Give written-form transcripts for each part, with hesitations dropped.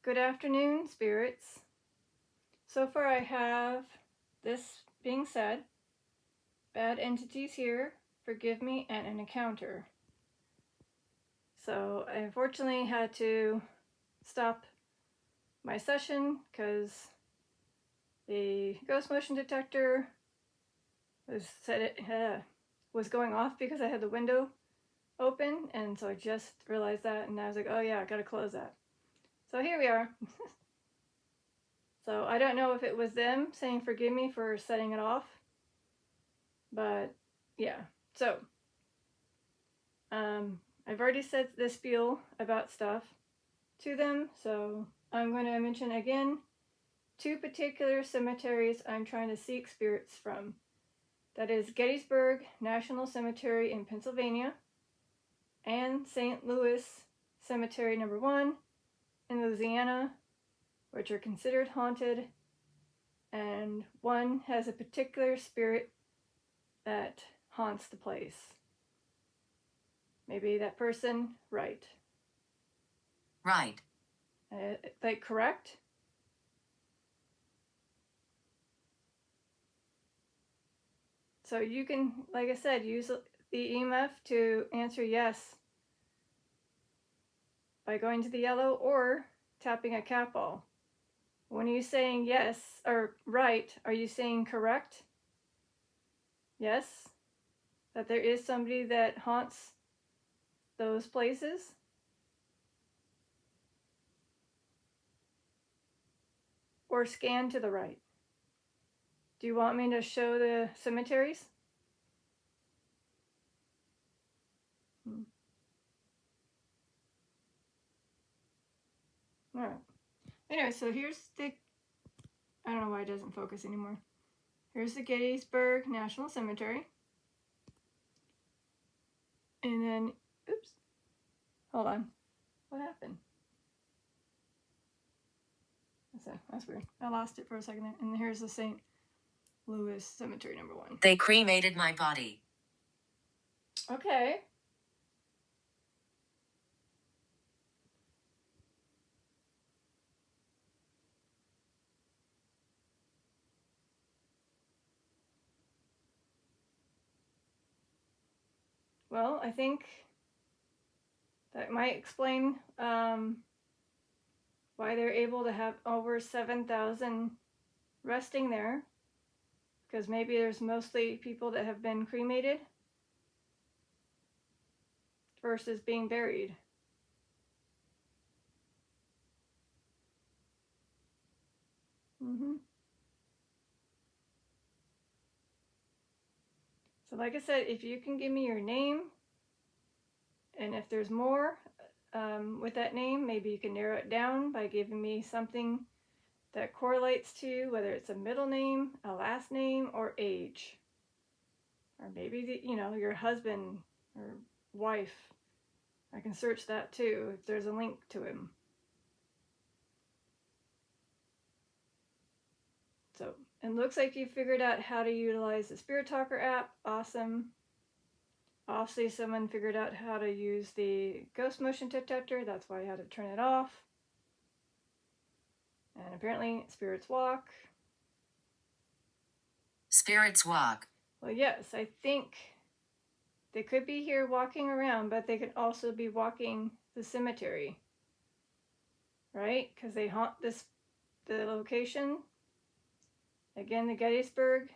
Good afternoon, spirits. So far I have this being said, bad entities here, forgive me, and an encounter. So I unfortunately had to stop my session because the ghost motion detector was going off because I had the window open, and so I just realized that, and I was like, oh yeah, I gotta close that. So here we are. So I don't know if it was them saying forgive me for setting it off, but yeah. So I've already said this spiel about stuff to them, so I'm going to mention again 2 particular cemeteries I'm trying to seek spirits from. That is Gettysburg National Cemetery in Pennsylvania and St. Louis Cemetery number 1 in Louisiana, which are considered haunted, and one has a particular spirit that haunts the place. Maybe that person, right. Right. Like correct? So you can, like I said, use the EMF to answer yes by going to the yellow or tapping a cat ball. When you're saying yes or right, are you saying correct? Yes? That there is somebody that haunts those places? Or scan to the right? Do you want me to show the cemeteries? Alright. Anyway, so here's the, I don't know why it doesn't focus anymore. Here's the Gettysburg National Cemetery. And then, oops, hold on. What happened? That's weird. I lost it for a second there. And here's the St. Louis Cemetery number 1. They cremated my body. Okay. Well, I think that might explain why they're able to have over 7,000 resting there. Because maybe there's mostly people that have been cremated versus being buried. So like I said, if you can give me your name, and if there's more with that name, maybe you can narrow it down by giving me something that correlates to, whether it's a middle name, a last name, or age. Or maybe, your husband or wife. I can search that too if there's a link to him. So, it looks like you figured out how to utilize the Spirit Talker app. Awesome. Obviously, someone figured out how to use the ghost motion detector. That's why I had to turn it off. And apparently, spirits walk. Spirits walk. Well, yes, I think they could be here walking around, but they could also be walking the cemetery. Right? Because they haunt the location. Again, the Gettysburg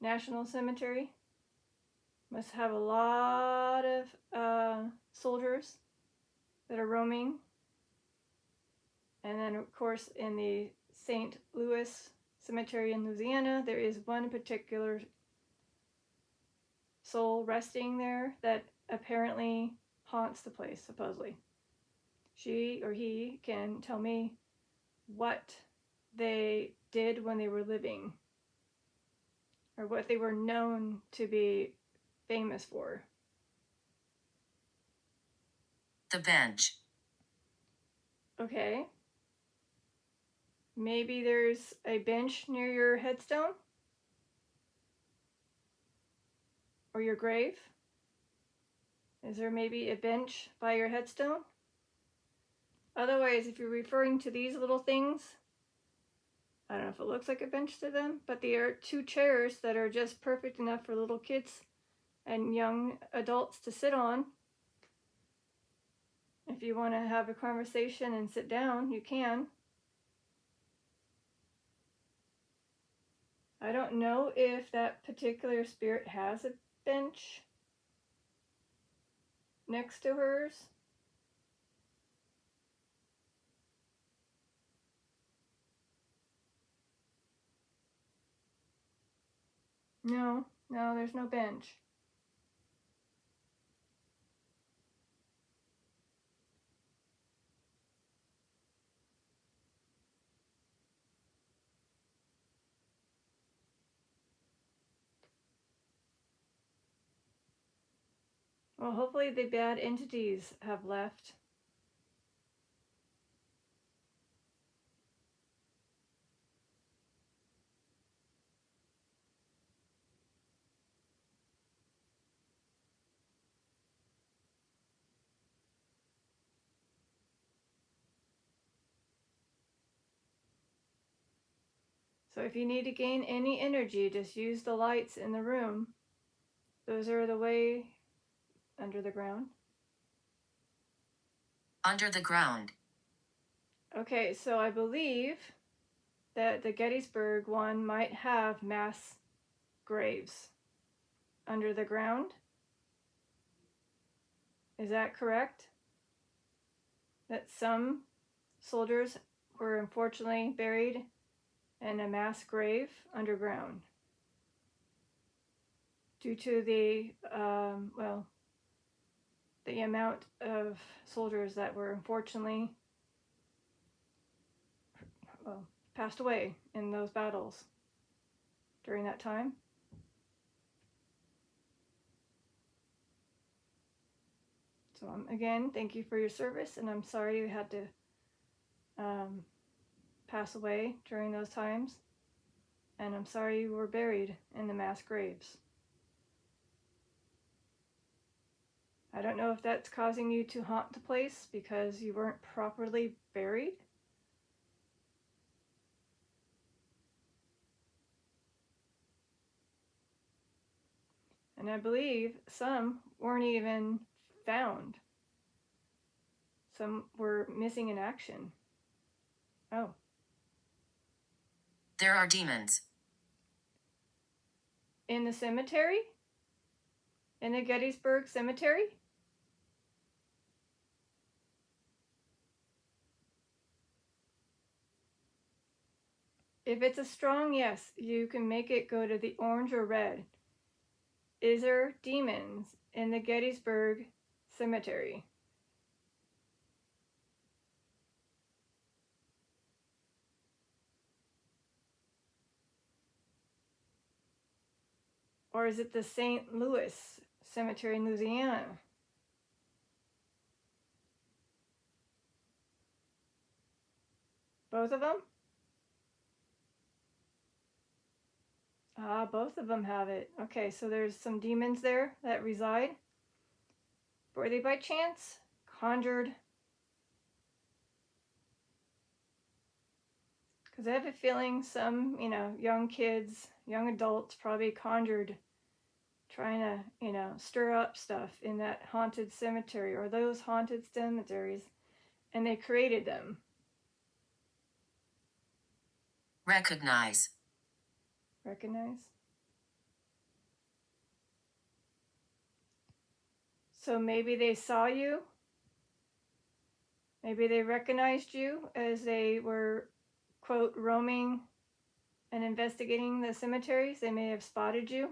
National Cemetery must have a lot of soldiers that are roaming. And then, of course, in the St. Louis Cemetery in Louisiana, there is one particular soul resting there that apparently haunts the place, supposedly. She or he can tell me what they did when they were living, or what they were known to be famous for. The bench. Okay. Maybe there's a bench near your headstone? Or your grave? Is there maybe a bench by your headstone? Otherwise, if you're referring to these little things, I don't know if it looks like a bench to them, but they are two chairs that are just perfect enough for little kids and young adults to sit on. If you want to have a conversation and sit down, you can. I don't know if that particular spirit has a bench next to hers. No, there's no bench. Well, hopefully the bad entities have left. So if you need to gain any energy, just use the lights in the room. Those are the way under the ground. Under the ground. Okay, so I believe that the Gettysburg one might have mass graves under the ground. Is that correct? That some soldiers were unfortunately buried in a mass grave underground due to the amount of soldiers that were unfortunately passed away in those battles during that time. So again, thank you for your service, and I'm sorry you had to pass away during those times, and I'm sorry you were buried in the mass graves. I don't know if that's causing you to haunt the place because you weren't properly buried. And I believe some weren't even found. Some were missing in action. Oh. There are demons. In the cemetery? In the Gettysburg Cemetery? If it's a strong yes, you can make it go to the orange or red. Is there demons in the Gettysburg Cemetery? Or is it the St. Louis Cemetery in Louisiana? Both of them? Ah, both of them have it. Okay, so there's some demons there that reside. Were they by chance conjured? Because I have a feeling some, young kids, young adults probably conjured trying to, stir up stuff in that haunted cemetery or those haunted cemeteries, and they created them. Recognize. So maybe they saw you. Maybe they recognized you as they were, quote, roaming and investigating the cemeteries. They may have spotted you.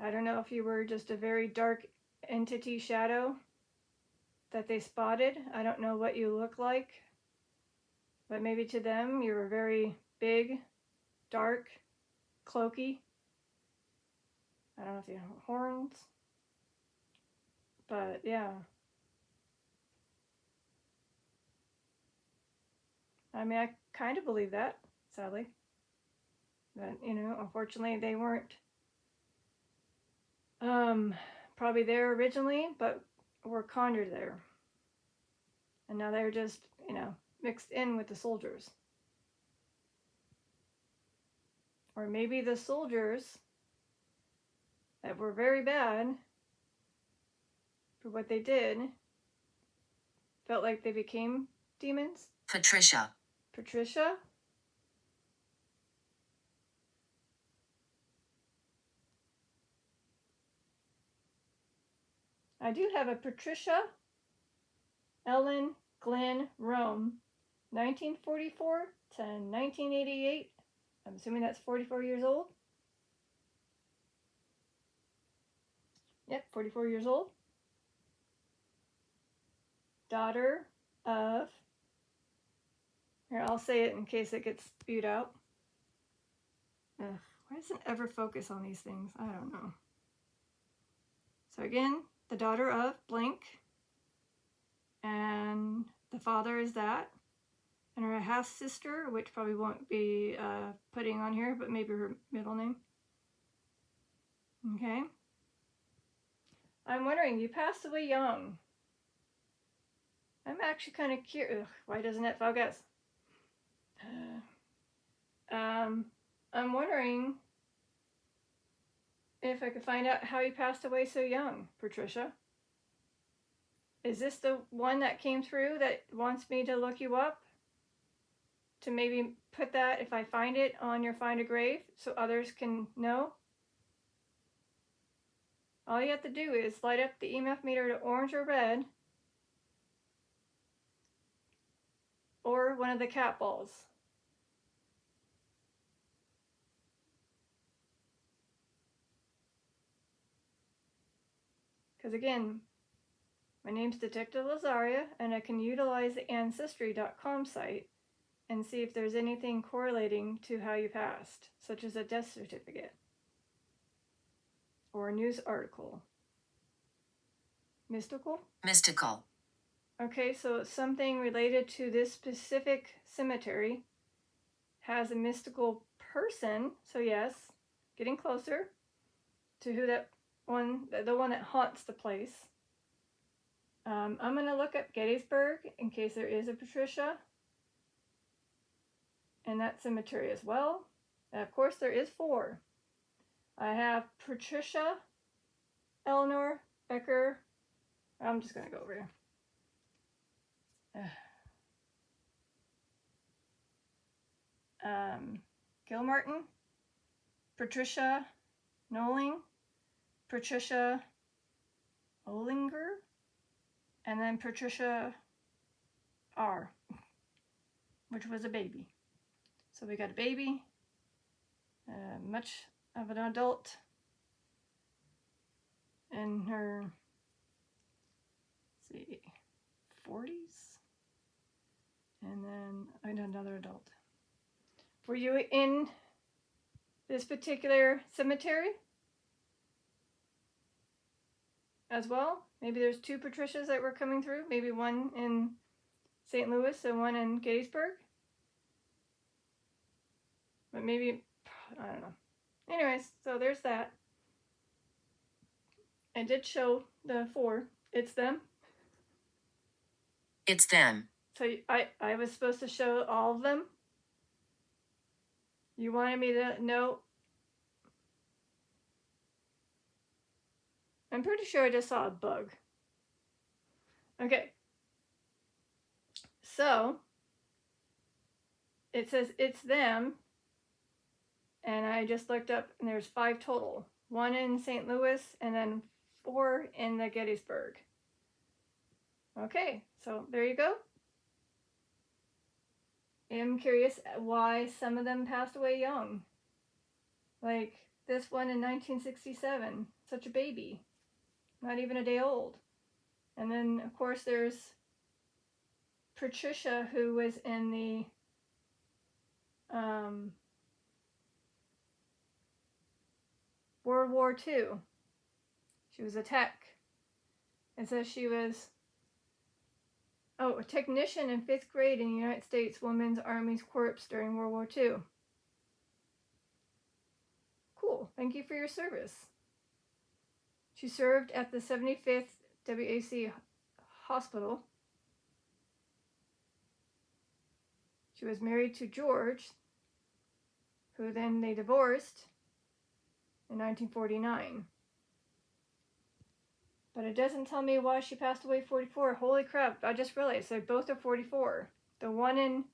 I don't know if you were just a very dark entity shadow that they spotted. I don't know what you look like. But maybe to them, you were very big, dark, cloaky. I don't know if you have horns. But yeah. I mean, I kind of believe that, sadly. That, unfortunately they weren't probably there originally, but were conjured there. And now they're just, mixed in with the soldiers. Or maybe the soldiers that were very bad for what they did felt like they became demons. Patricia. Patricia? I do have a Patricia Ellen Glenn Rome, 1944 to 1988. I'm assuming that's 44 years old. Yep, 44 years old. Daughter of, here, I'll say it in case it gets spewed out. Ugh, why doesn't it ever focus on these things? I don't know. So again, the daughter of blank, and the father is that, and her half sister, which probably won't be putting on here, but maybe her middle name. Okay. I'm wondering, you passed away young. I'm actually kind of curious. Why doesn't it focus? I'm wondering if I could find out how you passed away so young, Patricia. Is this the one that came through that wants me to look you up? To maybe put that, if I find it, on your Find a Grave so others can know? All you have to do is light up the EMF meter to orange or red, or one of the cat balls. Because again, my name's Detective Lazaria, and I can utilize the Ancestry.com site and see if there's anything correlating to how you passed, such as a death certificate or a news article. Mystical? Mystical. Okay, so something related to this specific cemetery has a mystical person. So yes, getting closer to who that one, the one that haunts the place. I'm going to look up Gettysburg in case there is a Patricia in that cemetery as well. And of course, there is 4. I have Patricia Eleanor Becker. I'm just going to go over here. Gilmartin, Patricia Noling, Patricia Olinger, and then Patricia R., which was a baby. So we got a baby, much of an adult, in her, let's see, 40s, and then another adult. Were you in this particular cemetery as well? Maybe there's 2 Patricias that were coming through. Maybe one in St. Louis and one in Gettysburg. But maybe, I don't know. Anyways, so there's that. I did show the 4. It's them. It's them. So I was supposed to show all of them. You wanted me to know. I'm pretty sure I just saw a bug. Okay. So it says it's them. And I just looked up and there's 5 total. 1 in St. Louis and then 4 in the Gettysburg. Okay, so there you go. I'm curious why some of them passed away young. Like this one in 1967, such a baby, not even a day old. And then of course there's Patricia, who was in the World War II. She was a tech. It says she was a technician in 5th grade in the United States Women's Army's Corps during World War II. Cool. Thank you for your service. She served at the 75th WAC Hospital She was married to George, who then they divorced in 1949. But it doesn't tell me why she passed away 44. Holy crap, I just realized they both are 44. The one in...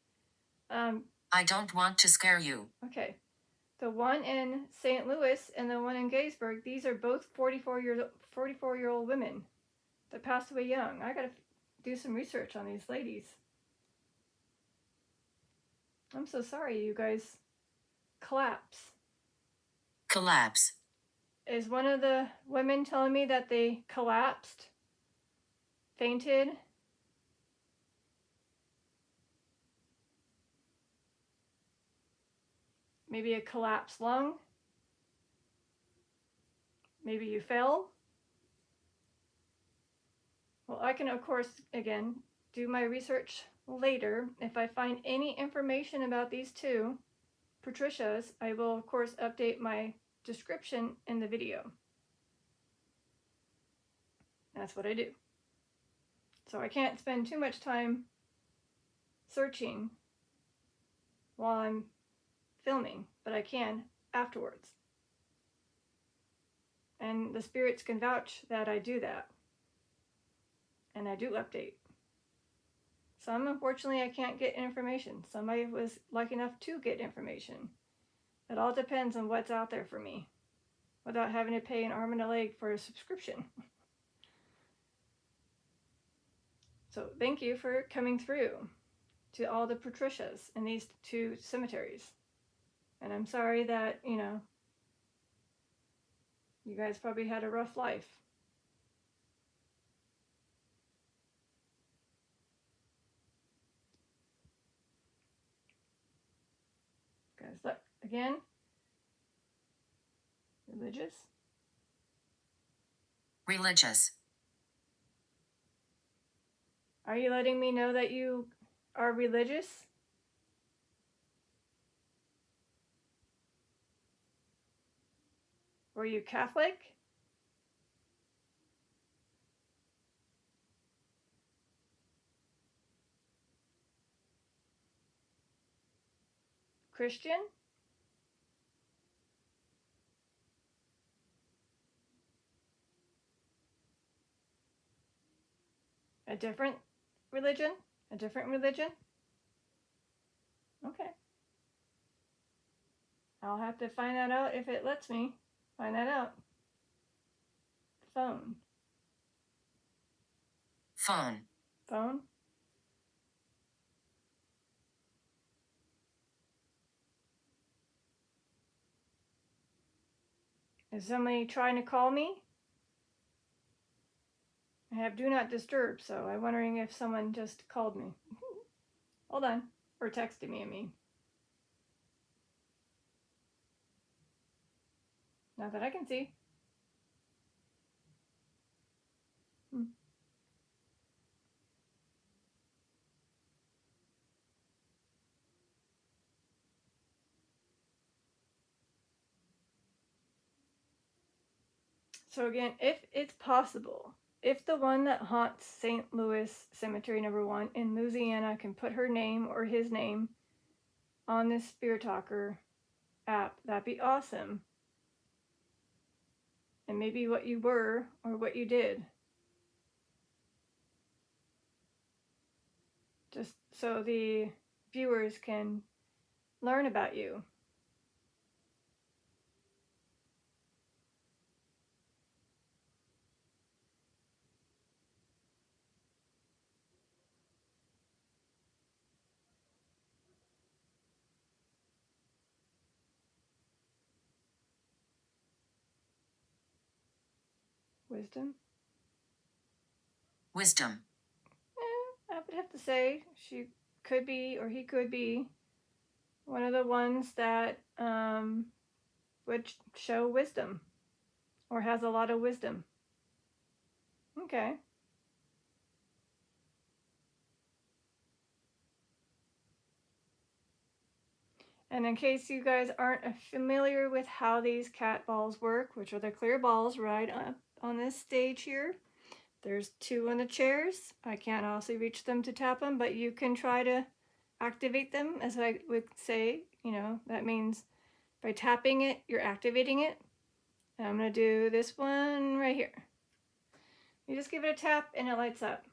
I don't want to scare you. Okay. The one in St. Louis and the one in Gettysburg, these are both 44-year-old women that passed away young. I gotta do some research on these ladies. I'm so sorry, you guys. Collapse. Collapse. Is one of the women telling me that they collapsed? Fainted? Maybe a collapsed lung? Maybe you fell? Well, I can, of course, again, do my research later. If I find any information about these two Patricias, I will, of course, update my description in the video. That's what I do. So I can't spend too much time searching while I'm filming, but I can afterwards. And the spirits can vouch that I do that. And I do update. Some, unfortunately, I can't get information. Somebody was lucky enough to get information. It all depends on what's out there for me, without having to pay an arm and a leg for a subscription. So thank you for coming through to all the Patricias in these two cemeteries. And I'm sorry that, you guys probably had a rough life. Guys, look, again, religious. Religious. Are you letting me know that you are religious? Were you Catholic? Christian? A different religion? A different religion? Okay. I'll have to find that out if it lets me find that out. Phone. Phone. Phone? Is somebody trying to call me? I have do not disturb, so I'm wondering if someone just called me. Hold on. Or texted me, I mean. Not that I can see. So again, if it's possible, if the one that haunts St. Louis Cemetery number 1 in Louisiana can put her name or his name on this Spirit Talker app, that'd be awesome. And maybe what you were or what you did. Just so the viewers can learn about you. Wisdom? Wisdom. I would have to say she could be, or he could be, one of the ones that would show wisdom or has a lot of wisdom. Okay. And in case you guys aren't familiar with how these cat balls work, which are the clear balls right up on this stage here, there's 2 on the chairs. I can't also reach them to tap them, but you can try to activate them, as I would say. That means by tapping it, you're activating it. And I'm going to do this one right here. You just give it a tap and it lights up.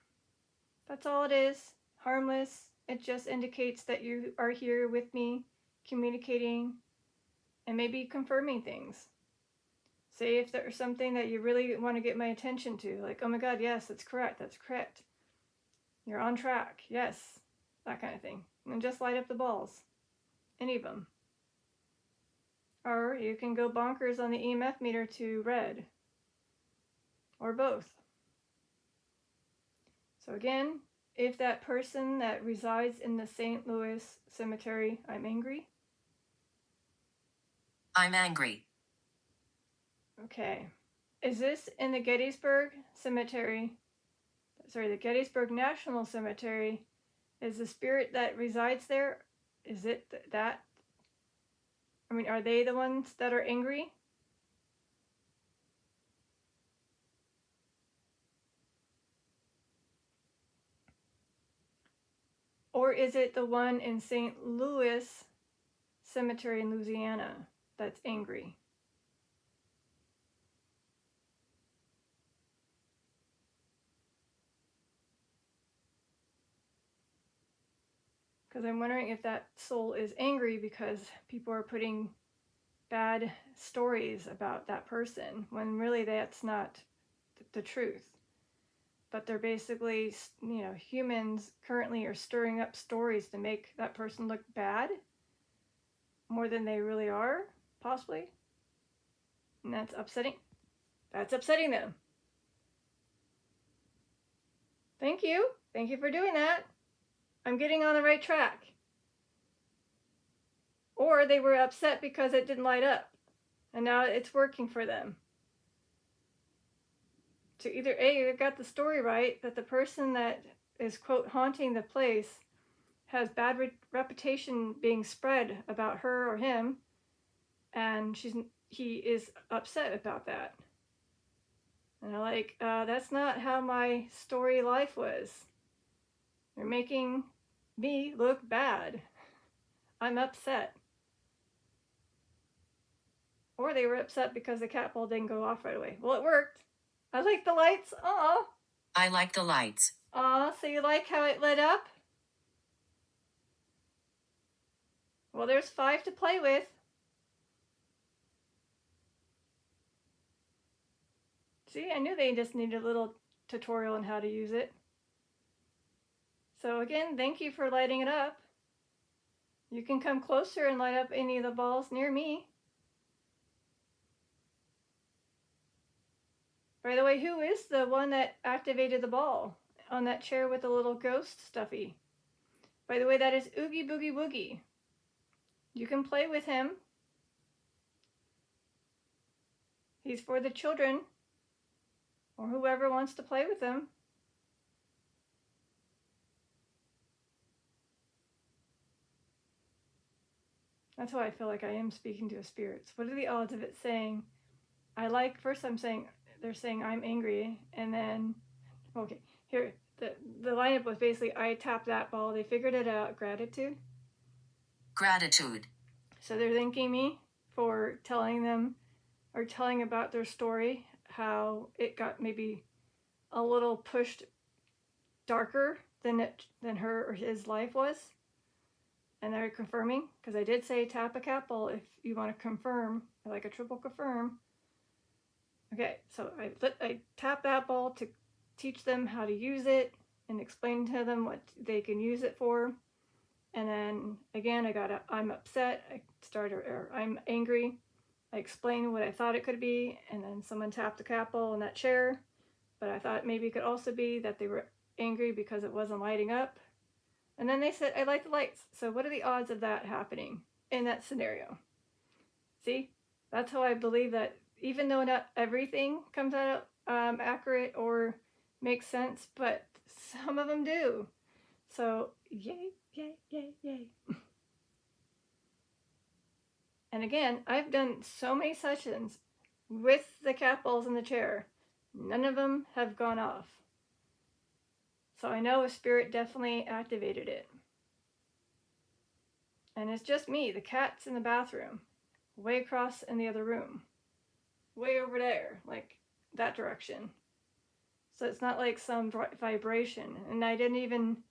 That's all it is. Harmless. It just indicates that you are here with me, communicating, and maybe confirming things. Say if there's something that you really want to get my attention to, like, oh my God, yes, that's correct. You're on track. Yes. That kind of thing. And just light up the balls. Any of them. Or you can go bonkers on the EMF meter to red. Or both. So again, if that person that resides in the St. Louis cemetery, I'm angry. I'm angry. Okay. Is this in the Gettysburg Cemetery? Sorry, the Gettysburg National Cemetery. Is the spirit that resides there, is it that? I mean, are they the ones that are angry? Or is it the one in St. Louis Cemetery in Louisiana that's angry? Because I'm wondering if that soul is angry because people are putting bad stories about that person when really that's not the truth. But they're basically, humans currently are stirring up stories to make that person look bad more than they really are, possibly. And that's upsetting. That's upsetting them. Thank you. Thank you for doing that. I'm getting on the right track. Or they were upset because it didn't light up. And now it's working for them. So either A, you got the story right, that the person that is, quote, haunting the place has bad reputation being spread about her or him, and he is upset about that. And I'm like, that's not how my story life was. You're making me look bad. I'm upset. Or they were upset because the cat ball didn't go off right away. Well, it worked. I like the lights. Aw. I like the lights. Aw, so you like how it lit up? Well, there's 5 to play with. See, I knew they just needed a little tutorial on how to use it. So again, thank you for lighting it up. You can come closer and light up any of the balls near me. By the way, who is the one that activated the ball on that chair with the little ghost stuffy? By the way, that is Oogie Boogie Woogie. You can play with him. He's for the children or whoever wants to play with him. That's why I feel like I am speaking to a spirit. What are the odds of it saying, first they're saying I'm angry, and then, okay, here, the lineup was basically I tapped that ball, they figured it out, gratitude. Gratitude. So they're thanking me for telling them, or telling about their story, how it got maybe a little pushed darker than her or his life was. And they're confirming, because I did say tap a cat ball if you want to confirm, like a triple confirm. Okay, so I tap that ball to teach them how to use it and explain to them what they can use it for. And then again, I'm upset. I'm angry. I explained what I thought it could be, and then someone tapped the cat ball in that chair. But I thought maybe it could also be that they were angry because it wasn't lighting up. And then they said, I like the lights. So what are the odds of that happening in that scenario? See, that's how I believe that even though not everything comes out accurate or makes sense, but some of them do. So yay, yay, yay, yay. And again, I've done so many sessions with the cat balls in the chair. None of them have gone off. So I know a spirit definitely activated it. And it's just me. The cat's in the bathroom, way across in the other room, way over there, like that direction. So it's not like some vibration. And I didn't even,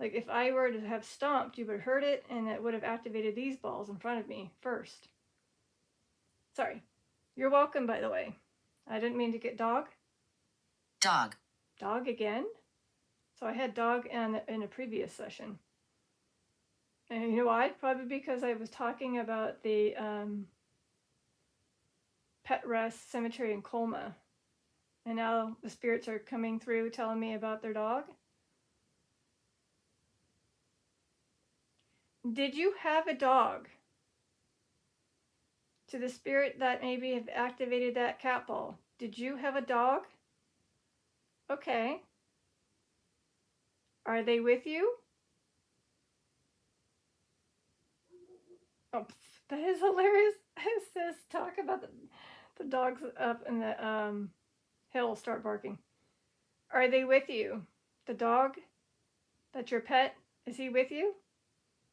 like, if I were to have stomped, you would have heard it, and it would have activated these balls in front of me first. Sorry. You're welcome, by the way. I didn't mean to get dog. Dog. Dog again? So I had dog in a previous session. And you know why? Probably because I was talking about the pet rest cemetery in Colma. And now the spirits are coming through telling me about their dog. Did you have a dog? To the spirit that maybe have activated that cat ball, did you have a dog? Okay. Are they with you? Oh, that is hilarious. It says talk about the dogs up in the hill start barking. Are they with you? The dog? That's your pet? Is he with you?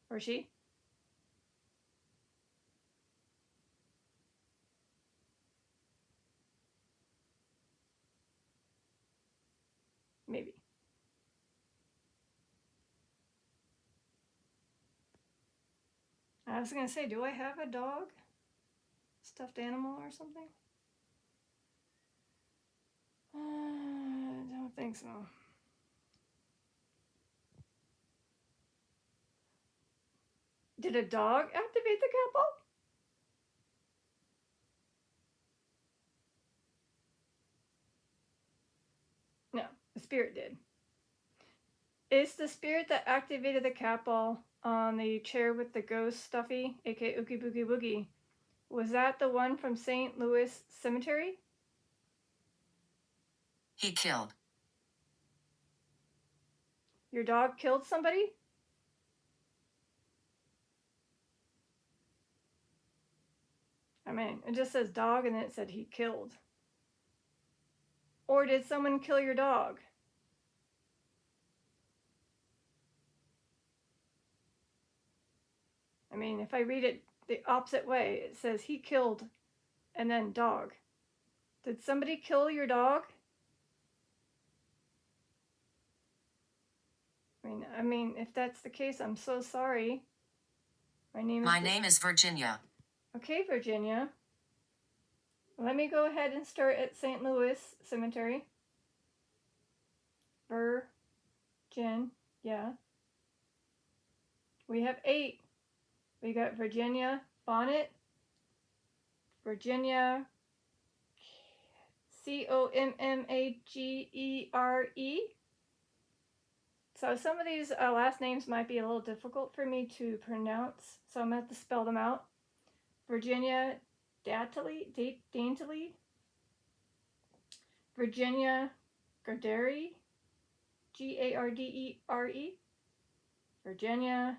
Or she? Maybe. I was going to say, do I have a dog? Stuffed animal or something? I don't think so. Did a dog activate the cat ball? No, the spirit did. Is the spirit that activated the cat ball on the chair with the ghost stuffy, aka Ookie Boogie Boogie, was that the one from St. Louis Cemetery? He killed. Your dog killed somebody? I mean, it just says dog and then it said he killed. Or did someone kill your dog? I mean, if I read it the opposite way, it says he killed and then dog. Did somebody kill your dog? I mean, if that's the case, I'm so sorry. My name is Virginia. Okay, Virginia. Let me go ahead and start at St. Louis Cemetery. Yeah. We have 8. We got Virginia Bonnet, Virginia Commagere. So some of these last names might be a little difficult for me to pronounce, so I'm going to have to spell them out. Virginia Daintily, Virginia Gardere, Gardere, Virginia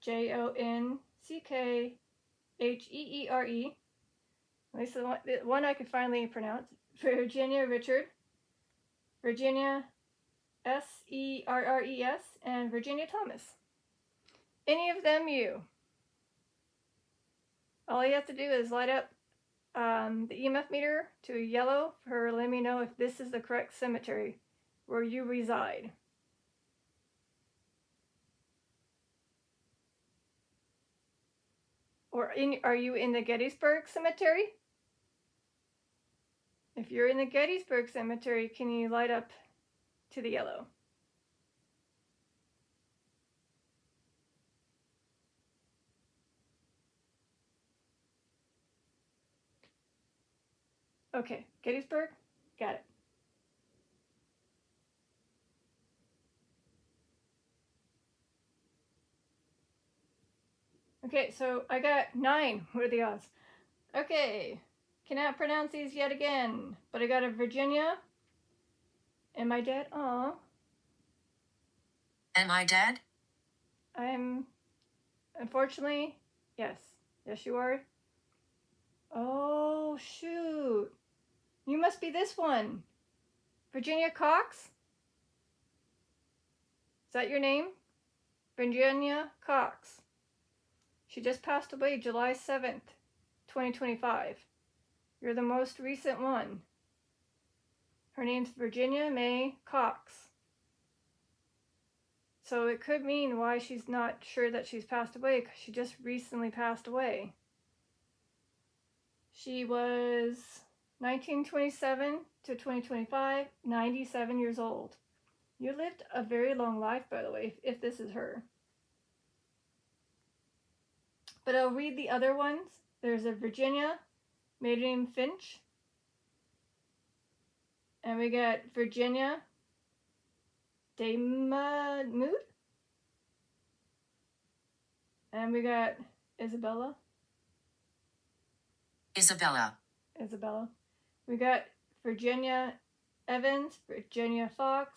Jonkheere. At least the one I could finally pronounce. Virginia Richard, Virginia Serres, and Virginia Thomas. Any of them you. All you have to do is light up the EMF meter to yellow for letting me know if this is the correct cemetery where you reside. Or are you in the Gettysburg Cemetery? If you're in the Gettysburg Cemetery, can you light up to the yellow? Okay, Gettysburg? Got it. Okay, so I got 9. What are the odds? Okay, cannot pronounce these yet again, but I got a Virginia. Am I dead? Aw. Am I dead? I'm, unfortunately, yes. Yes, you are. Oh, shoot. You must be this one. Virginia Cox? Is that your name? Virginia Cox. She just passed away July 7th, 2025. You're the most recent one. Her name's Virginia May Cox. So it could mean why she's not sure that she's passed away, because she just recently passed away. She was 1927 to 2025, 97 years old. You lived a very long life, by the way, if this is her. But I'll read the other ones. There's a Virginia, maiden name Finch. And we got Virginia Mood. And we got Isabella. We got Virginia Evans, Virginia Fox,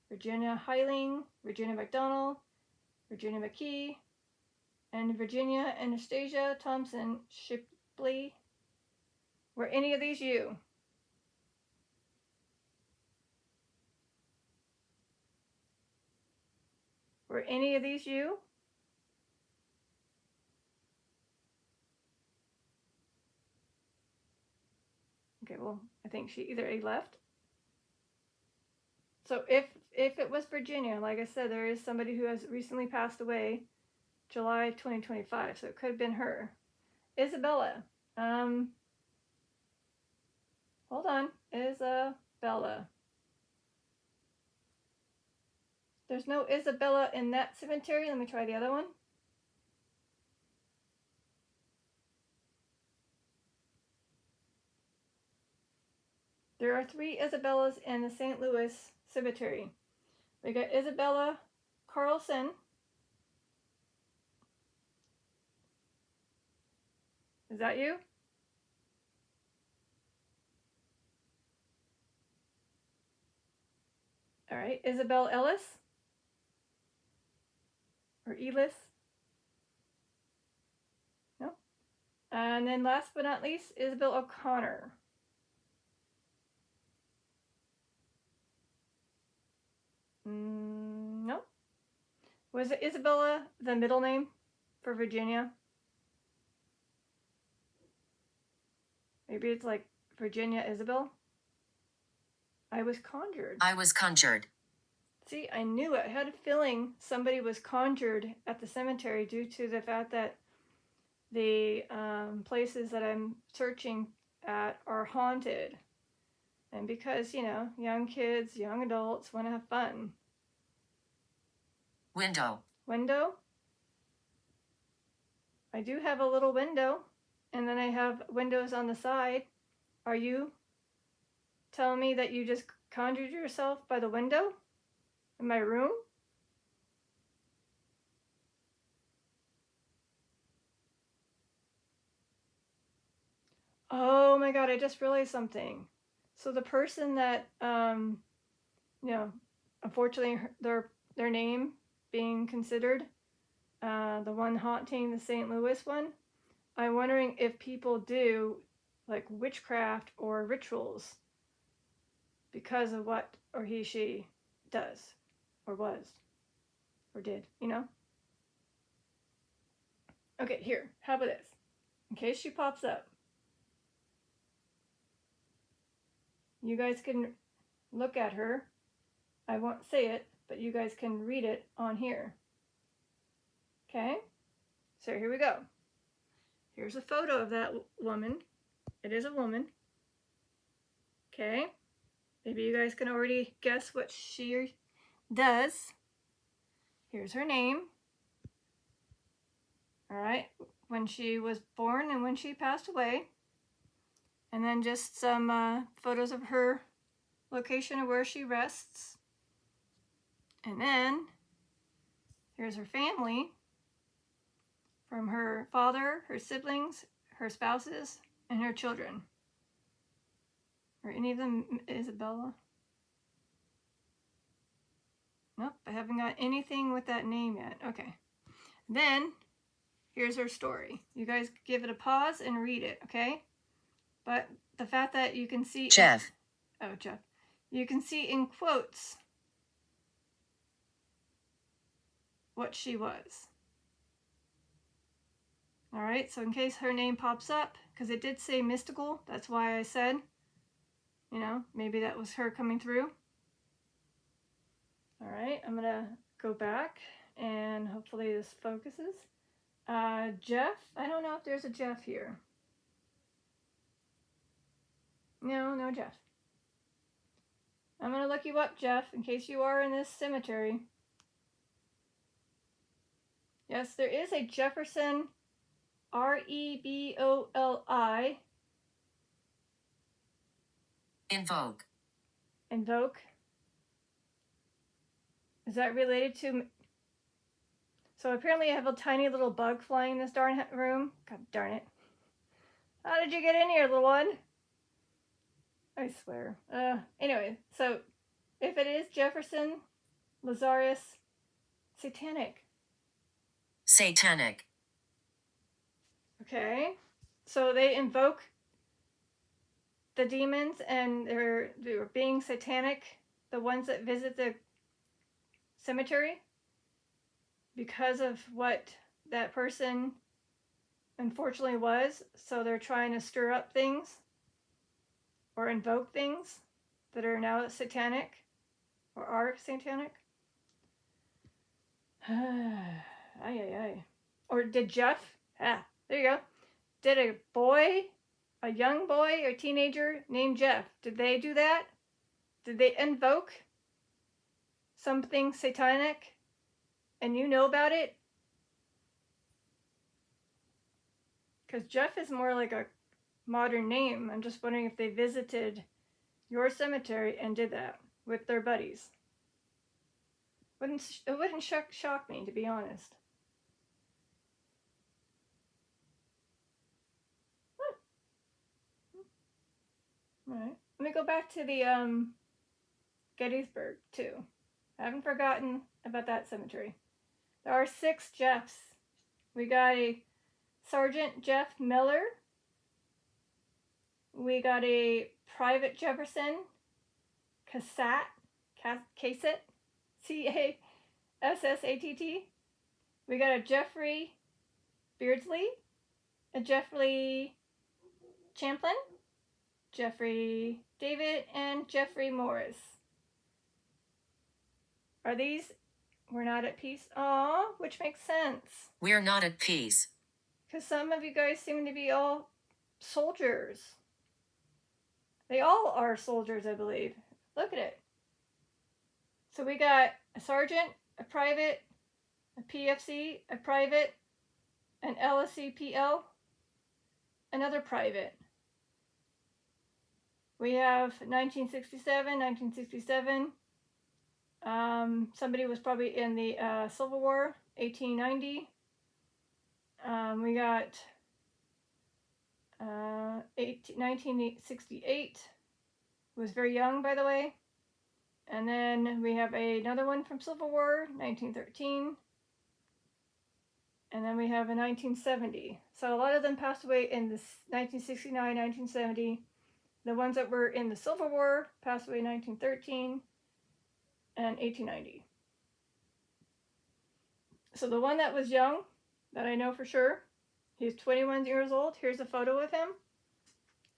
Virginia Heiling, Virginia McDonald, Virginia McKee, and Virginia Anastasia Thompson Shipley. Were any of these you? Were any of these you? Okay, well, I think she either A left. So if it was Virginia, like I said, there is somebody who has recently passed away, July 2025, so it could have been her. Isabella. Hold on. Isabella. There's no Isabella in that cemetery. Let me try the other one. There are 3 Isabellas in the St. Louis cemetery. We got Isabella Carlson. Is that you? All right. Isabel Ellis? Or Elis? No. And then last but not least, Isabel O'Connor. No. Was it Isabella the middle name for Virginia? Maybe it's like Virginia Isabel? I was conjured. See, I knew it. I had a feeling somebody was conjured at the cemetery due to the fact that the places that I'm searching at are haunted. And because, you know, young kids, young adults want to have fun. Window? I do have a little window. And then I have windows on the side. Are you telling me that you just conjured yourself by the window in my room? Oh my God, I just realized something. So the person that, you know, unfortunately their name being considered, the one haunting the St. Louis one, I'm wondering if people do like witchcraft or rituals because of what or she does or was or did, you know? Okay, here, how about this? In case she pops up, you guys can look at her. I won't say it, but you guys can read it on here. Okay? So here we go. Here's a photo of that woman. It is a woman. Okay? Maybe you guys can already guess what she does. Here's her name. All right, when she was born and when she passed away. And then just some photos of her location of where she rests. And then here's her family, from her father, her siblings, her spouses, and her children. Are any of them Isabella? Nope, I haven't got anything with that name yet. Okay. Then, here's her story. You guys give it a pause and read it, okay? But the fact that you can see... Jeff. You can see in quotes what she was. All right, so in case her name pops up, because it did say mystical, that's why I said, you know, maybe that was her coming through. All right, I'm gonna go back and hopefully this focuses. Jeff, I don't know if there's a Jeff here. No Jeff. I'm gonna look you up, Jeff, in case you are in this cemetery. Yes, there is a Jefferson, Reboli. Invoke. Invoke. Is that related to... So apparently I have a tiny little bug flying in this darn room. God darn it. How did you get in here, little one? I swear. Anyway, so if it is Jefferson, Lazarus, satanic. Satanic. Okay. So they invoke the demons and they're being satanic, the ones that visit the cemetery, because of what that person unfortunately was. So they're trying to stir up things or invoke things that are now satanic or are satanic. Ay. Or did Jeff, there you go, did a young boy or teenager named Jeff, did they do that? Did they invoke something satanic and you know about it? Because Jeff is more like a modern name. I'm just wondering if they visited your cemetery and did that with their buddies. It wouldn't shock me, to be honest. All right. Let me go back to the Gettysburg too. I haven't forgotten about that cemetery. There are 6 Jeffs. We got a Sergeant Jeff Miller. We got a Private Jefferson Cassatt, Cassatt. We got a Jeffrey Beardsley, a Jeffrey Champlin, Jeffrey David, and Jeffrey Morris. Are these... We're not at peace? Aw, which makes sense. We're not at peace. Because some of you guys seem to be all soldiers. They all are soldiers, I believe. Look at it. So we got a sergeant, a private, a PFC, a private, an LSCPL, another private. We have 1967. Somebody was probably in the Civil War, 1890. We got 1968. Was very young, by the way. And then we have another one from Civil War, 1913. And then we have a 1970. So a lot of them passed away in this 1969, 1970. The ones that were in the Civil War passed away in 1913 and 1890. So the one that was young, that I know for sure, he's 21 years old. Here's a photo of him.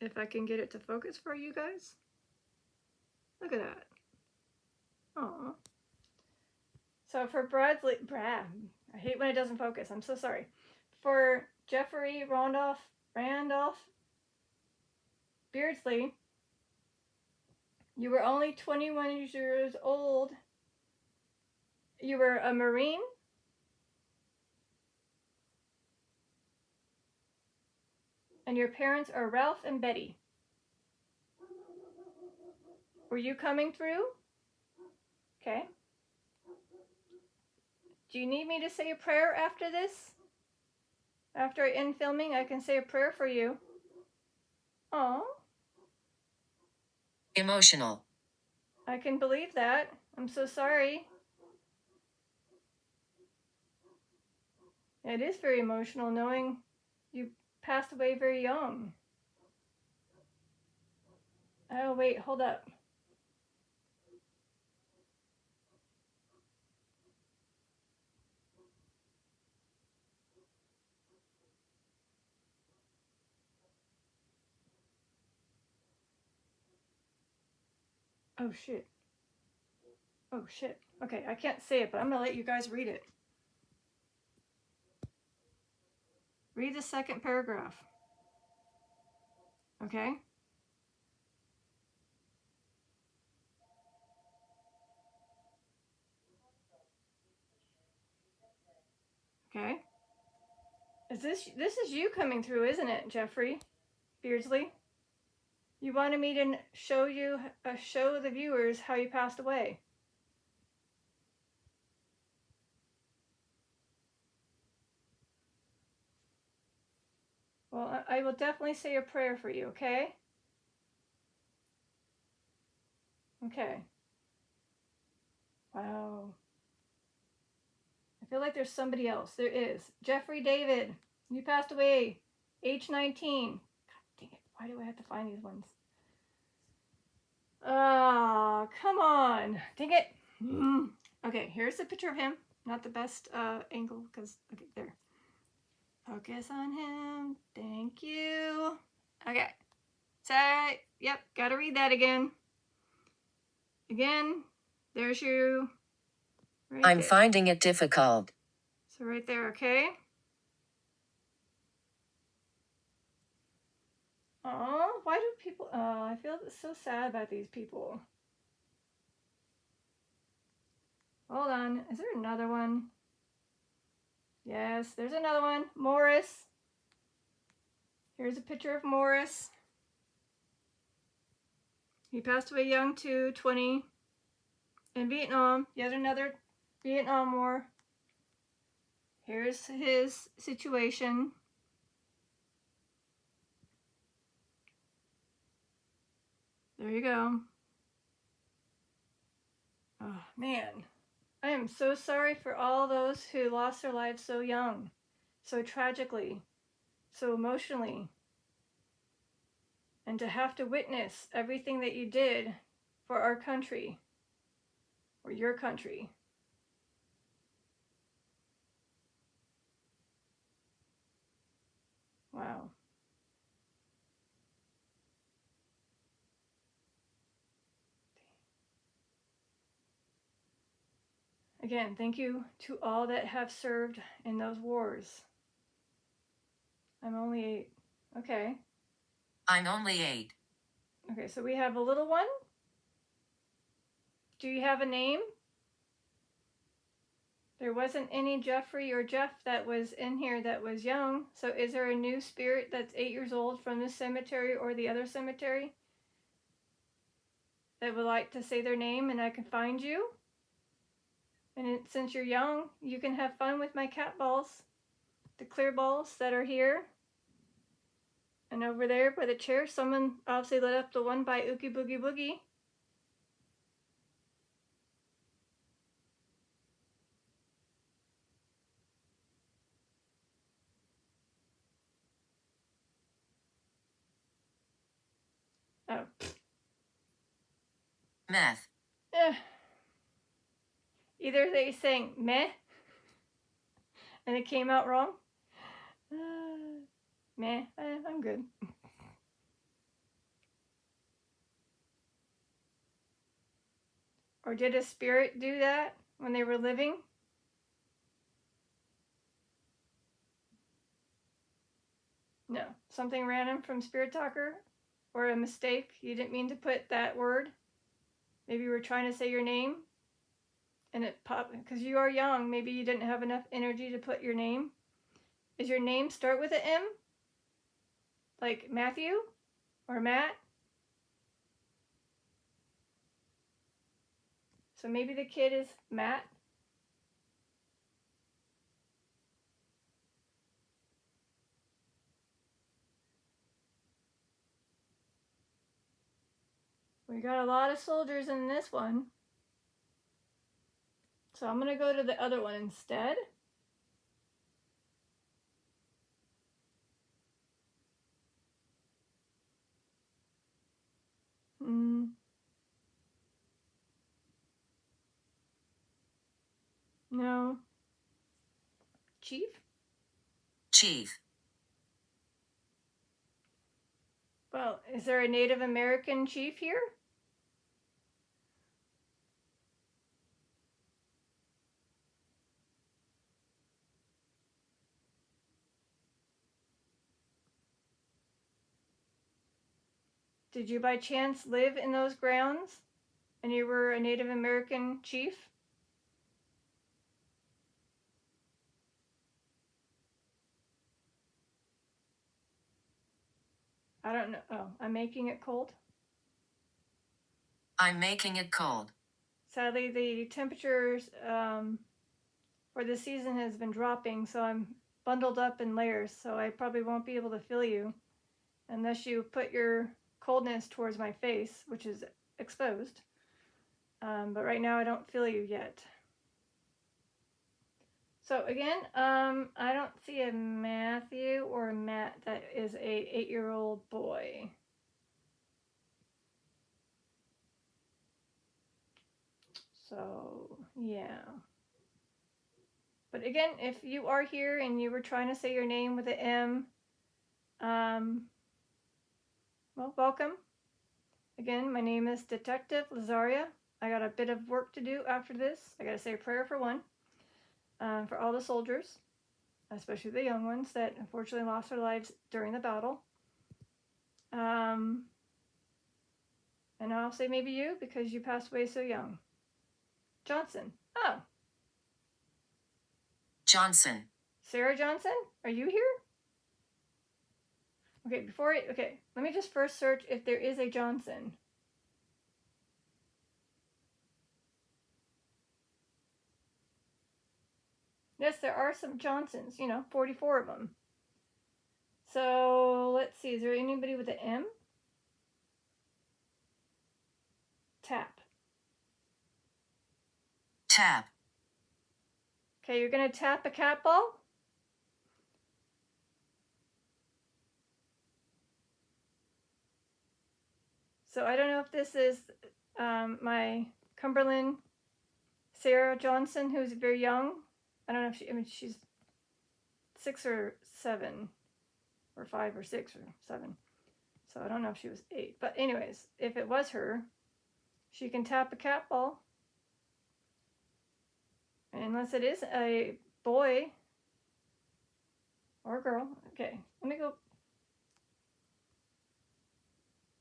If I can get it to focus for you guys. Look at that. Aww. So for Brad, I hate when it doesn't focus. I'm so sorry. For Jeffrey Randolph Beardsley, you were only 21 years old. You were a Marine. And your parents are Ralph and Betty. Were you coming through? Okay. Do you need me to say a prayer after this? After I end filming, I can say a prayer for you. Oh. Emotional. I can believe that. I'm so sorry. It is very emotional knowing you passed away very young. Oh, wait, hold up. Oh, shit. Oh, shit. Okay, I can't say it, but I'm going to let you guys read it. Read the second paragraph. Okay? Okay. This is you coming through, isn't it, Jeffrey Beardsley? You wanted me to show the viewers how you passed away. Well, I will definitely say a prayer for you, okay? Okay. Wow. I feel like there's somebody else. There is. Jeffrey David, you passed away, age 19. God dang it. Why do I have to find these ones? Ah, come on. Dang it. Okay, here's a picture of him. Not the best angle, because, okay, there. Focus on him. Thank you. Okay. So, yep, gotta read that again. Again, there's you. Right I'm there. finding it difficult. So right there, okay? Oh, why do people, I feel so sad about these people. Hold on, is there another one? Yes, there's another one. Morris. Here's a picture of Morris. He passed away young too, 20. In Vietnam, yet another Vietnam War. Here's his situation. There you go. Oh, man. I am so sorry for all those who lost their lives so young, so tragically, so emotionally. And to have to witness everything that you did for our country, or your country. Wow. Again, thank you to all that have served in those wars. I'm only 8. Okay. I'm only 8. Okay, so we have a little one. Do you have a name? There wasn't any Jeffrey or Jeff that was in here that was young. So is there a new spirit that's 8 years old from this cemetery or the other cemetery that would like to say their name and I can find you? And since you're young, you can have fun with my cat balls, the clear balls that are here. And over there by the chair, someone obviously lit up the one by Ookie Boogie Boogie. Oh. Meth. Either they sang meh and it came out wrong. Meh, I'm good. Or did a spirit do that when they were living? No. Something random from Spirit Talker? Or a mistake? You didn't mean to put that word? Maybe you were trying to say your name and it popped because you are young. Maybe you didn't have enough energy to put your name. Is your name start with an M? Like Matthew or Matt? So maybe the kid is Matt. We got a lot of soldiers in this one. So I'm going to go to the other one instead. No. Chief? Chief. Well, is there a Native American chief here? Did you by chance live in those grounds and you were a Native American chief? I don't know. Oh, I'm making it cold. I'm making it cold. Sadly, the temperatures for this season has been dropping, so I'm bundled up in layers, so I probably won't be able to feel you unless you put your coldness towards my face, which is exposed. But right now I don't feel you yet. So again, I don't see a Matthew or a Matt that is a 8-year-old boy. So yeah. But again, if you are here and you were trying to say your name with an M, well, welcome. Again, my name is Detective Lazaria. I got a bit of work to do after this. I gotta say a prayer for one, for all the soldiers, especially the young ones that unfortunately lost their lives during the battle. And I'll say maybe you because you passed away so young. Johnson. Oh. Johnson. Sarah Johnson? Are you here? Okay, let me just first search if there is a Johnson. Yes, there are some Johnsons, 44 of them. So let's see, is there anybody with an M? Tap. Tap. Okay, you're gonna tap a cat ball? So I don't know if this is my Cumberland Sarah Johnson, who's very young. I don't know if she's 6 or 7 or 5 or 6 or 7. So I don't know if she was 8. But anyways, if it was her, she can tap a cat ball. Unless it is a boy or girl. Okay, let me go.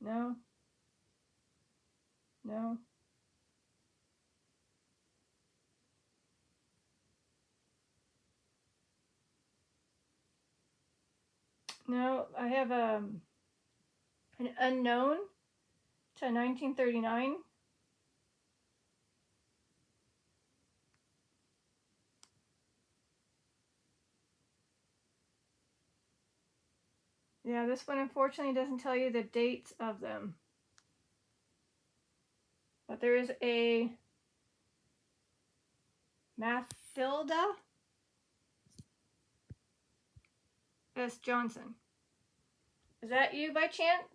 No. No. No, I have an unknown to 1939. Yeah, this one unfortunately doesn't tell you the dates of them. But there is a Mathilda S. Johnson. Is that you by chance?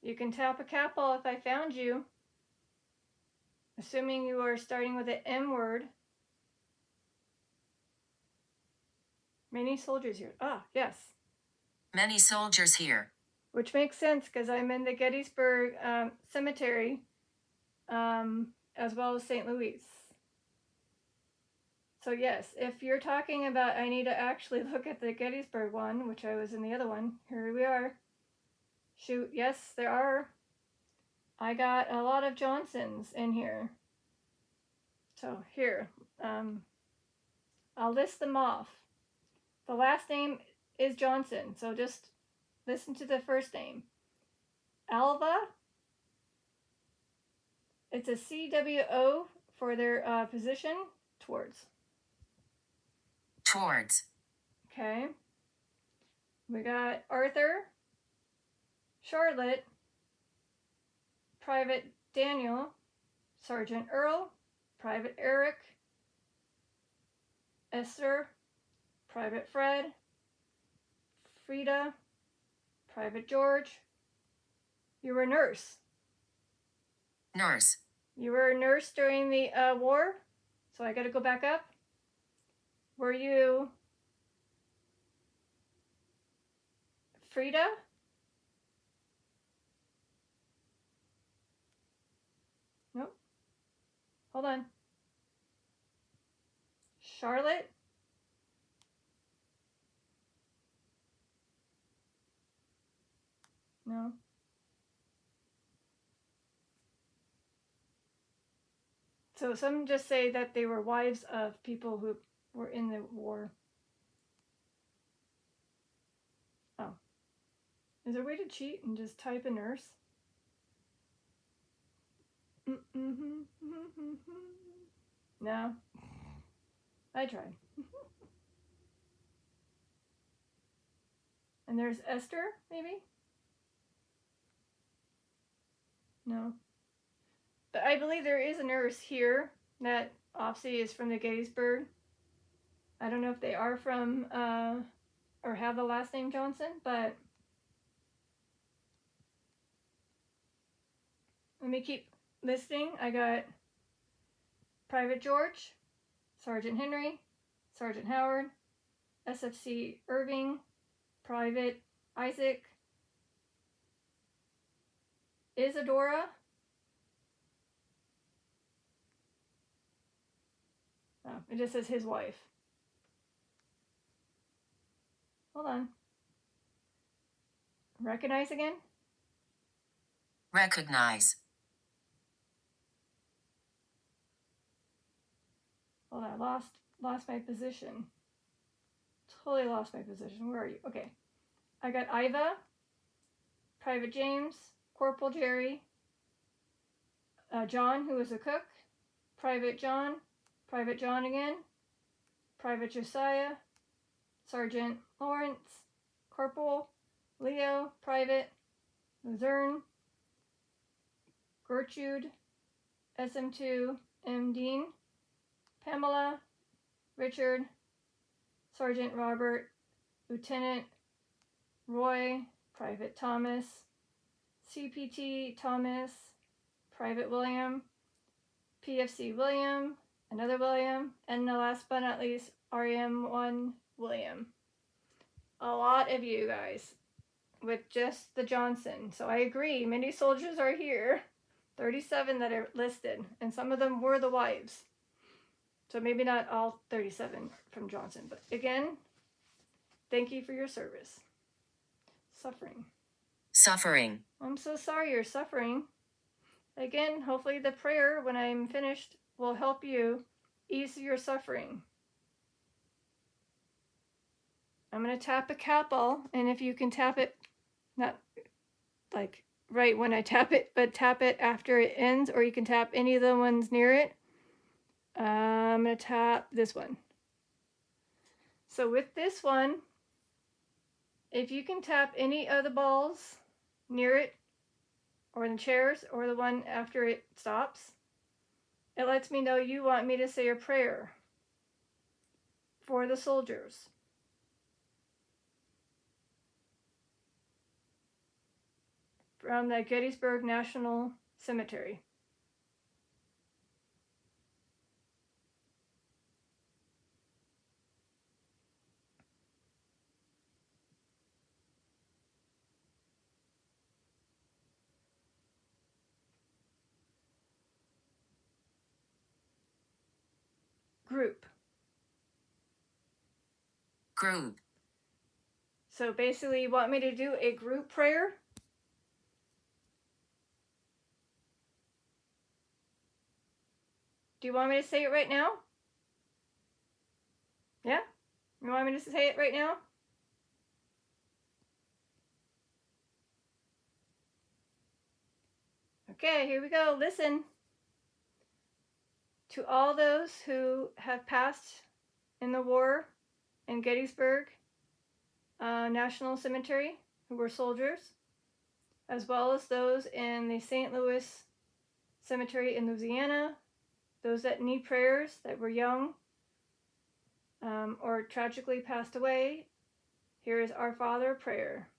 You can tap a cat ball if I found you. Assuming you are starting with an M word. Many soldiers here. Ah, yes. Many soldiers here. Which makes sense because I'm in the Gettysburg Cemetery, as well as St. Louis. So yes, if you're talking about I need to actually look at the Gettysburg one, which I was in the other one, here we are. Shoot, yes, there are. I got a lot of Johnsons in here. So here, I'll list them off. The last name is Johnson, so just listen to the first name. Alva. It's a CWO for their position, towards. Towards. Okay. We got Arthur, Charlotte, Private Daniel, Sergeant Earl, Private Eric, Esther, Private Fred, Frida, Private George. You were a nurse. Nurse. You were a nurse during the war, so I gotta go back up. Were you Frida? Nope. Hold on. Charlotte? No? So some just say that they were wives of people who were in the war. Oh. Is there a way to cheat and just type a nurse? No. I tried. And there's Esther, maybe? No. But I believe there is a nurse here that obviously is from the Gettysburg. I don't know if they are from or have the last name Johnson, but let me keep listing. I got Private George, Sergeant Henry, Sergeant Howard, SFC Irving, Private Isaac, Isadora. Oh, it just says his wife. Hold on. Recognize again? Recognize. Hold on, lost my position. Totally lost my position. Where are you? Okay. I got Iva, Private James, Corporal Jerry, John, who was a cook, Private John again, Private Josiah, Sergeant Lawrence, Corporal Leo, Private Luzerne, Gertrude, SM2, M. Dean, Pamela, Richard, Sergeant Robert, Lieutenant Roy, Private Thomas, CPT Thomas, Private William, PFC William, another William, and the last but not least, RM1 William. A lot of you guys with just the Johnson. So I agree, many soldiers are here. 37 that are listed, and some of them were the wives. So maybe not all 37 from Johnson, but again, thank you for your service. Suffering. Suffering. I'm so sorry you're suffering. Again, hopefully the prayer when I'm finished will help you ease your suffering. I'm going to tap a capel, and if you can tap it, not like right when I tap it, but tap it after it ends, or you can tap any of the ones near it. I'm going to tap this one. So with this one, if you can tap any of the balls near it, or in the chairs, or the one after it stops, it lets me know you want me to say a prayer for the soldiers. From the Gettysburg National Cemetery. Group. Group. So basically, you want me to do a group prayer? Do you want me to say it right now? Yeah? You want me to say it right now? Okay, here we go. Listen. To all those who have passed in the war in Gettysburg National Cemetery, who were soldiers, as well as those in the St. Louis Cemetery in Louisiana, those that need prayers that were young or tragically passed away, here is our Father prayer.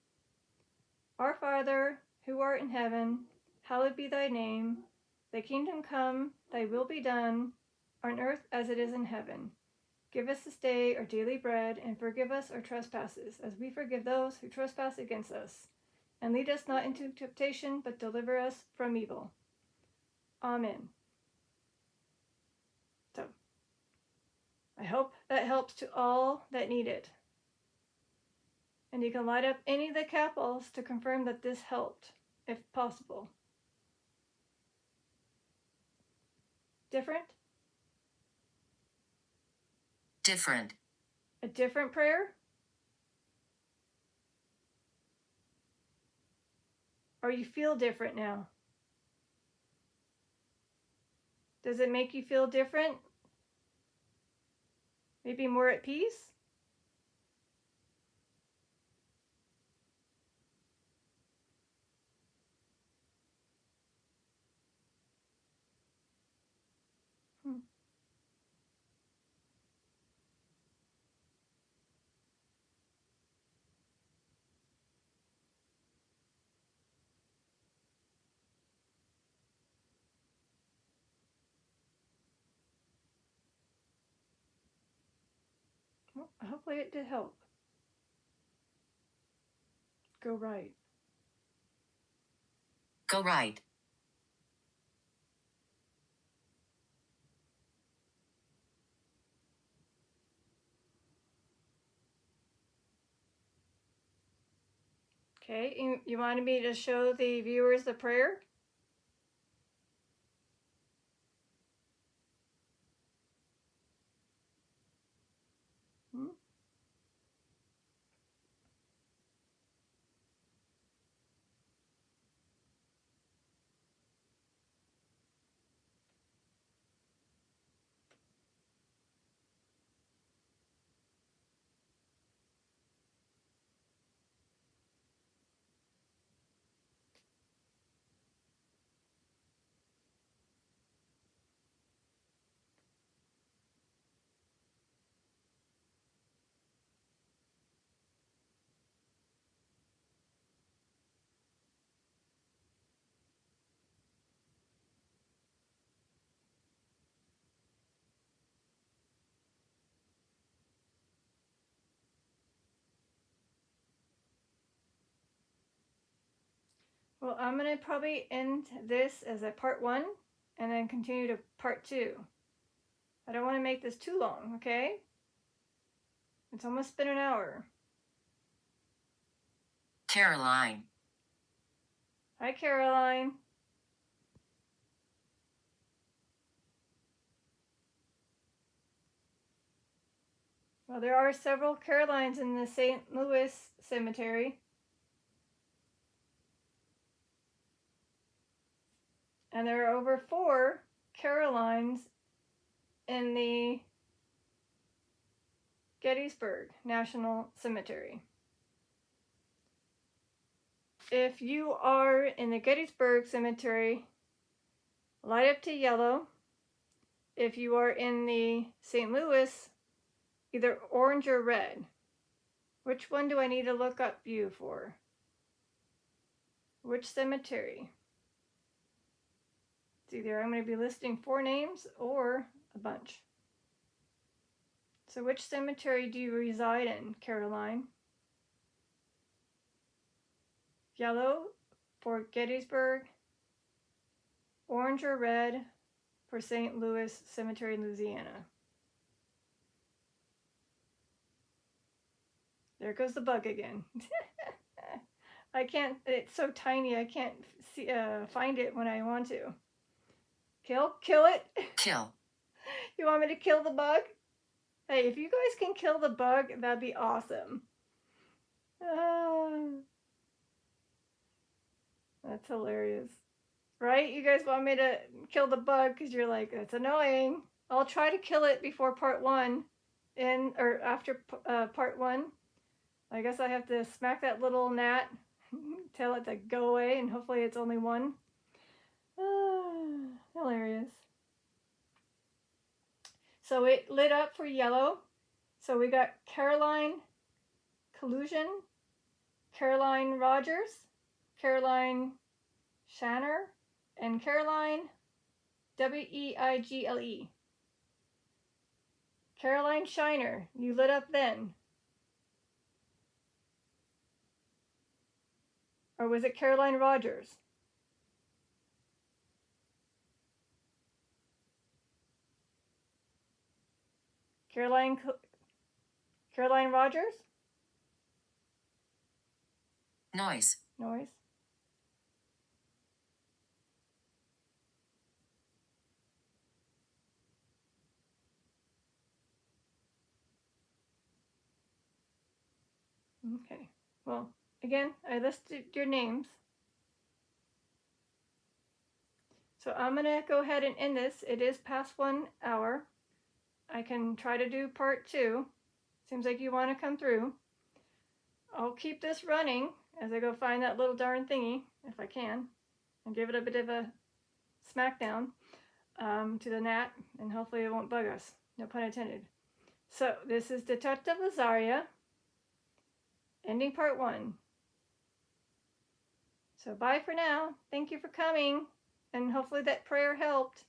Our Father, who art in heaven, hallowed be thy name. Thy kingdom come, thy will be done, on earth as it is in heaven. Give us this day our daily bread, and forgive us our trespasses, as we forgive those who trespass against us. And lead us not into temptation, but deliver us from evil. Amen. So, I hope that helps to all that need it. And you can light up any of the candles to confirm that this helped, if possible. Different? Different. A different prayer? Or you feel different now? Does it make you feel different? Maybe more at peace? Hmm. Well, hopefully it did help. Go right. Go right. Okay, you wanted me to show the viewers the prayer? Hmm? Well, I'm going to probably end this as a part 1 and then continue to part 2. I don't want to make this too long, okay? It's almost been an hour. Caroline. Hi, Caroline. Well, there are several Carolines in the St. Louis Cemetery. And there are over 4 Carolines in the Gettysburg National Cemetery. If you are in the Gettysburg Cemetery, light up to yellow. If you are in the St. Louis, either orange or red. Which one do I need to look up you for? Which cemetery? It's either I'm going to be listing 4 names or a bunch. So which cemetery do you reside in, Caroline? Yellow for Gettysburg, orange or red for St. Louis Cemetery, Louisiana. There goes the bug again. I can't, it's so tiny, I can't see, find it when I want to. Kill it. Kill. You want me to kill the bug? Hey, if you guys can kill the bug, that'd be awesome. That's hilarious. Right? You guys want me to kill the bug because you're like, it's annoying. I'll try to kill it before part 1 or after part 1. I guess I have to smack that little gnat, tell it to go away, and hopefully it's only one. Hilarious. So it lit up for yellow. So we got Caroline Collusion, Caroline Rogers, Caroline Shanner, and Caroline Weigle. Caroline Shiner, you lit up then. Or was it Caroline Rogers? Caroline Rogers? Noise. Noise. Okay. Well, again, I listed your names. So I'm going to go ahead and end this. It is past 1 hour. I can try to do part 2. Seems like you want to come through. I'll keep this running as I go find that little darn thingy, if I can, and give it a bit of a smackdown to the gnat, and hopefully it won't bug us. No pun intended. So this is Detective Lazaria, ending part 1. So bye for now. Thank you for coming, and hopefully that prayer helped.